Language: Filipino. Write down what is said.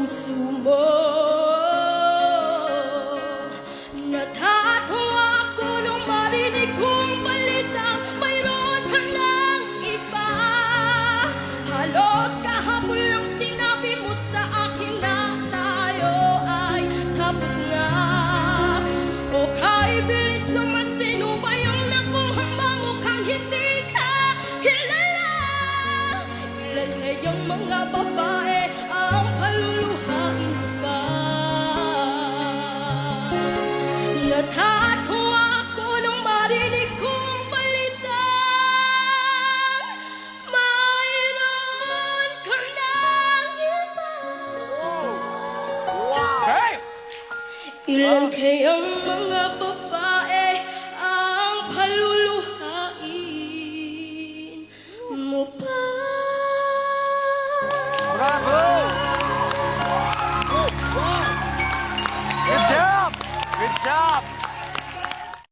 puso mo. Natatawa ako nung marinig kong balitang mayroon ka ng iba. Halos kahapon lang sinabi mo sa akin na tayo ay tapos na. O kaibilis naman, sino ba yung nakuhang mamukhang hindi ka kilala? Ilan kayang mga babae ang paluluhain mo pa? Natatawa ako nung marinig kong balitang mayroon ka ng iba. Hey! Ilan kayang mga babae ang paluluhain mo pa? Bravo!